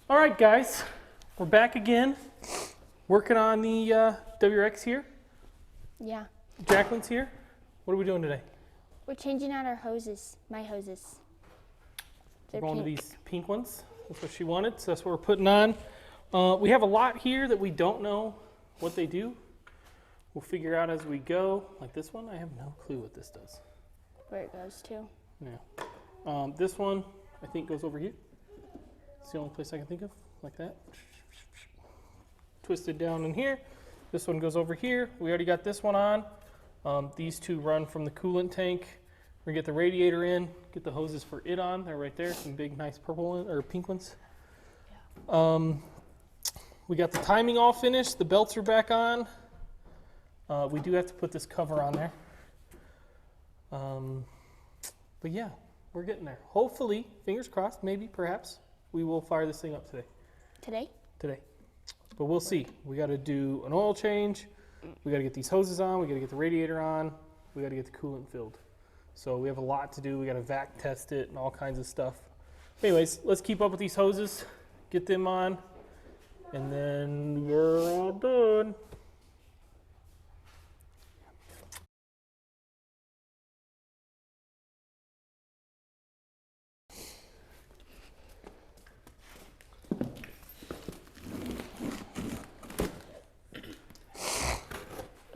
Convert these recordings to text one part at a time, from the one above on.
All right, guys, we're back again, working on the WRX here. Yeah. Jacqueline's here. What are we doing today? We're changing out our hoses, my hoses. We're going to these pink ones. That's what she wanted, so that's what we're putting on. We have a lot here that we don't know what they do. We'll figure out as we go. Like this one, I have no clue what this does. Where it goes to. Yeah. This one, I think, goes over here. It's the only place I can think of, like that. Twisted down in here. This one goes over here. We already got this one on. These two run from the coolant tank. We're gonna get the radiator in, get the hoses for it on. They're right there, some big, nice purple or pink ones. Yeah. We got the timing all finished. The belts are back on. We do have to put this cover on there. But yeah, we're getting there. Hopefully, fingers crossed, maybe, perhaps, we will fire this thing up today. Today? Today. But we'll see. We got to do an oil change. We got to get these hoses on. We got to get the radiator on. We got to get the coolant filled. So we have a lot to do. We got to vac test it and all kinds of stuff. Anyways, let's keep up with these hoses, get them on, and then we're all done.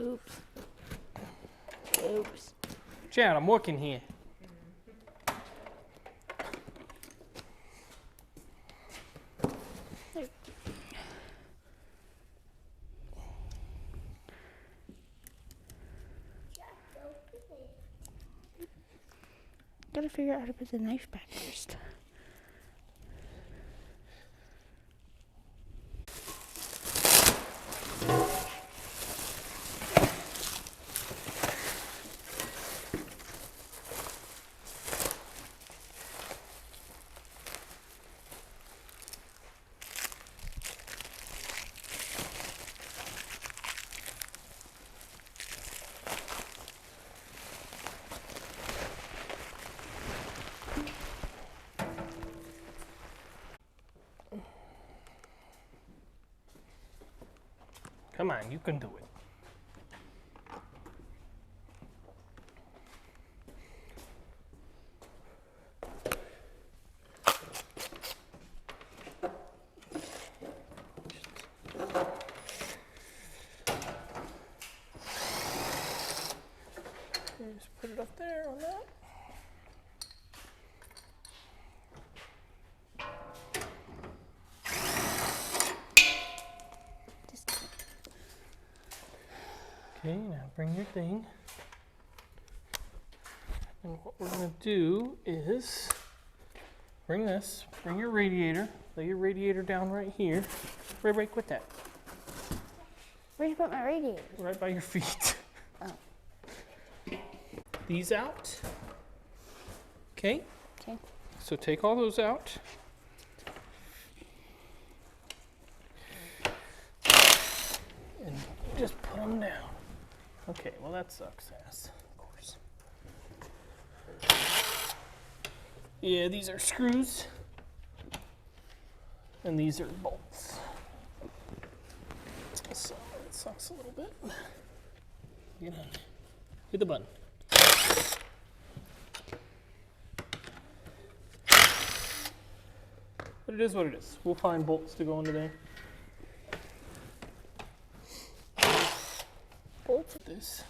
Oops. Oops. Chad, I'm working here. There. Gotta figure out how to put the knife back first. Come on, you can do it. Just put it up there on that. Okay, now bring your thing. And what we're going to do is bring your radiator, lay your radiator down right here. Right, quit that. Where'd you put my radiator? Right by your feet. Oh. These out. Okay? Okay. So take all those out. And just put them down. Okay, well that sucks ass, of course. Yeah, these are screws. And these are bolts. So it sucks a little bit. Get on. Hit the button. But it is what it is. We'll find bolts to go into there. Bolts with this.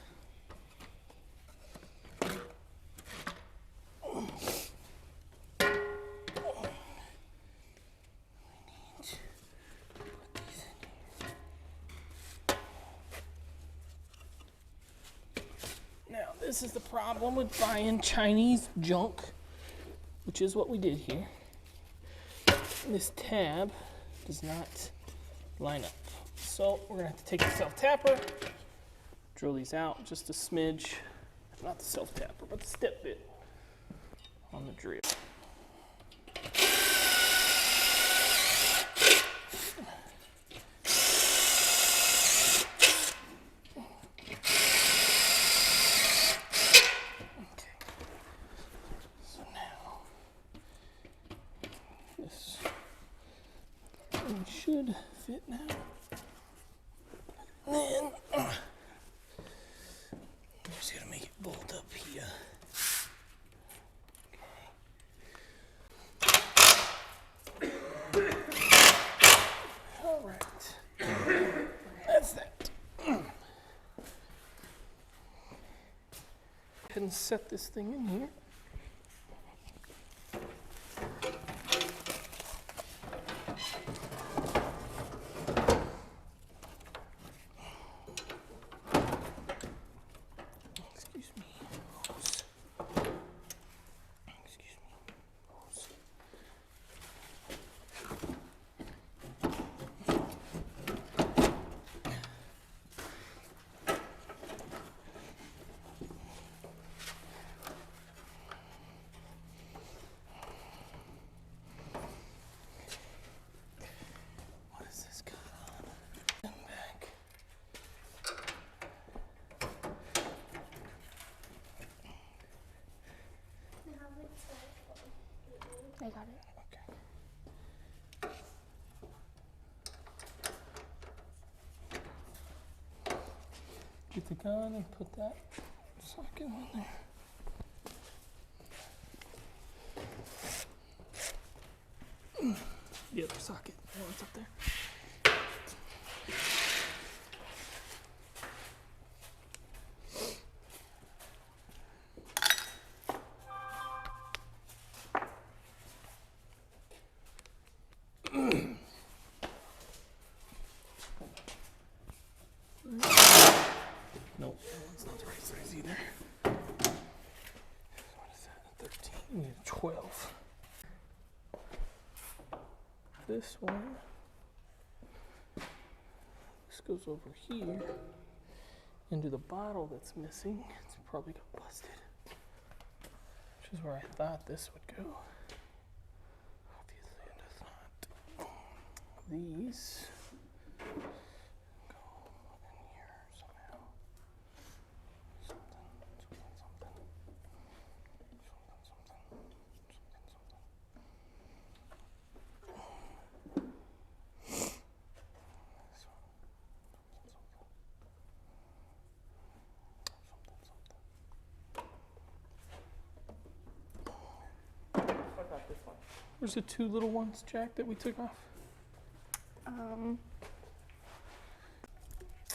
Now, this is the problem with buying Chinese junk, which is what we did here. This tab does not line up. So we're gonna have to take the self-tapper, drill these out just a smidge, not the self-tapper, but the step bit on the drill. It should fit now. And then I'm just gonna make it bolt up here. All right, that's that. Go ahead and set this thing in here. I got it. Okay. Get the gun and put that socket on there. The other socket, the one's up there. Nope, that one's not the right size either. What is that? 13. You need a 12. This one. This goes over here into the bottle that's missing. It's probably got busted. Which is where I thought this would go. Obviously it does not. These go in here somehow. Something. Where's the two little ones, Jack, that we took off?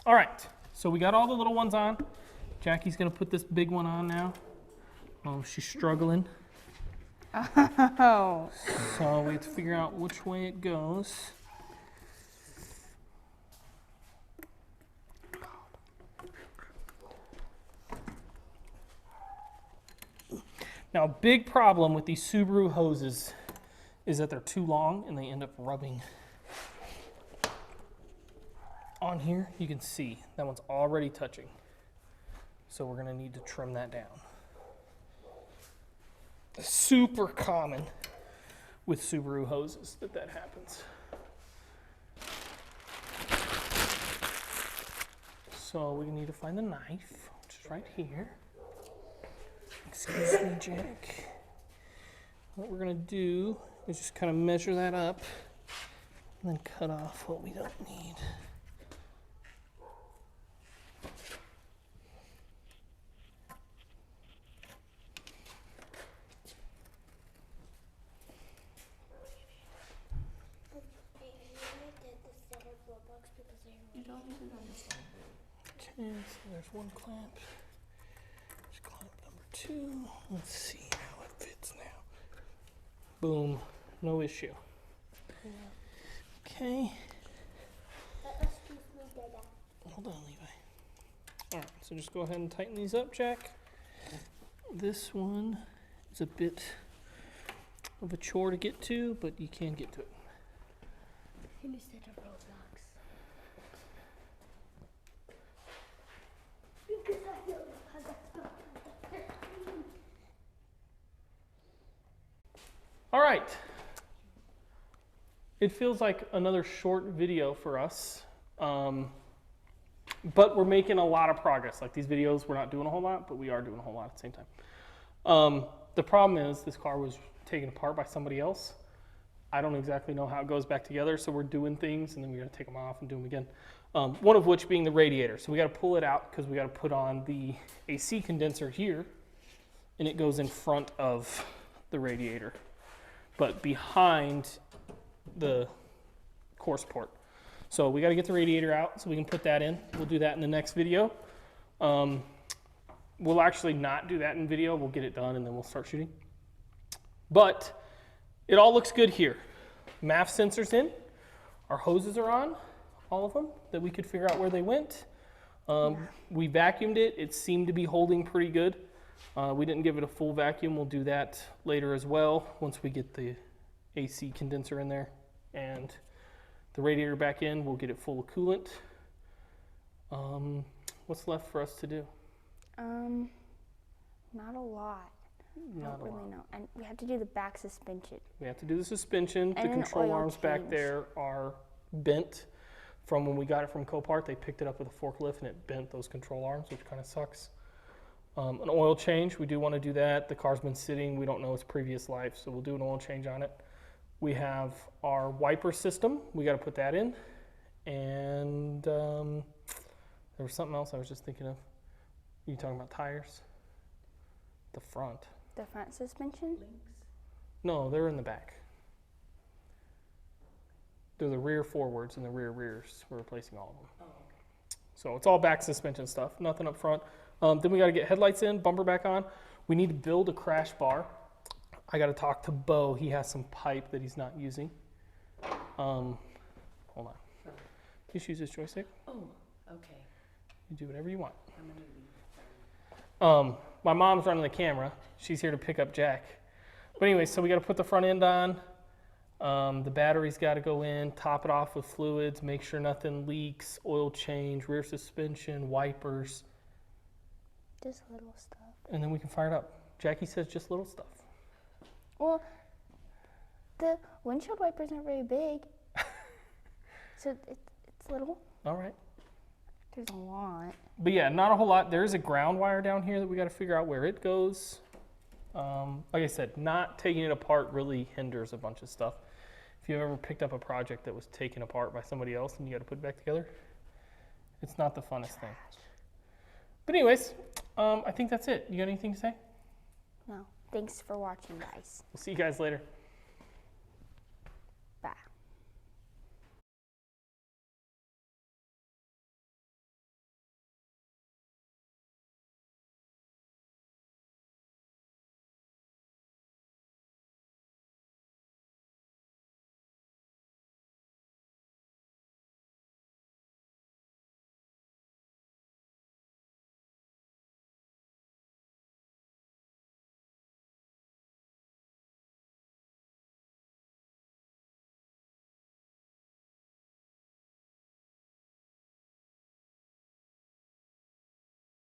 All right, so we got all the little ones on. Jackie's gonna put this big one on now. She's struggling. Oh. So we have to figure out which way it goes. Now, a big problem with these Subaru hoses is that they're too long and they end up rubbing. On here, you can see that one's already touching. So we're gonna need to trim that down. Super common with Subaru hoses that happens. So we need to find the knife, which is right here. Excuse me, Jack. What we're gonna do is just kind of measure that up and then cut off what we don't need. Okay, so there's one clamp. There's clamp number 2. Let's see how it fits now. Boom, no issue. Okay. Hold on, Levi. All right, so just go ahead and tighten these up, Jack. This one is a bit of a chore to get to, but you can get to it. All right. It feels like another short video for us, but we're making a lot of progress. Like these videos, we're not doing a whole lot, but we are doing a whole lot at the same time. The problem is this car was taken apart by somebody else, I don't exactly know how it goes back together, so we're doing things and then we got to take them off and do them again. One of which being the radiator. So we got to pull it out because we got to put on the AC condenser here, and it goes in front of the radiator, but behind the course port. So we got to get the radiator out so we can put that in. We'll do that in the next video. We'll actually not do that in video. We'll get it done and then we'll start shooting. But it all looks good here. MAF sensors in. Our hoses are on, all of them, that we could figure out where they went. We vacuumed it. It seemed to be holding pretty good. We didn't give it a full vacuum. We'll do that later as well once we get the AC condenser in there and the radiator back in. We'll get it full of coolant. What's left for us to do? Not a lot. Not I don't a really lot. know. And we have to do the back suspension. We have to do the suspension. And The an control oil arms back change. there are bent from when we got it from Copart. They picked it up with a forklift and it bent those control arms, which kind of sucks. An oil change, we do want to do that. The car's been sitting. We don't know its previous life, so we'll do an oil change on it. We have our wiper system. We got to put that in. And there was something else I was just thinking of. You talking about tires? The front. The front suspension? No, they're in the back. They're the rear forwards and the rear rears. We're replacing all of them. Oh, okay. So it's all back suspension stuff, nothing up front. Then we got to get headlights in, bumper back on. We need to build a crash bar. I got to talk to Bo. He has some pipe that he's not using. Hold on. Just use this joystick. Oh, okay. You do whatever you want. I'm a newbie. Sorry. My mom's running the camera. She's here to pick up Jack. But anyway, so we got to put the front end on. The battery's got to go in, top it off with fluids, make sure nothing leaks, oil change, rear suspension, wipers, Just little stuff. and then we can fire it up. Jackie says just little stuff. Well, the windshield wipers aren't very big. So it's little. All right. There's a lot. But yeah, not a whole lot. There is a ground wire down here that we got to figure out where it goes. Like I said, not taking it apart really hinders a bunch of stuff. If you've ever picked up a project that was taken apart by somebody else and you got to put it back together, it's not the funnest thing. But anyways, I think that's it. You got anything to say? No. Thanks for watching, guys. We'll see you guys later.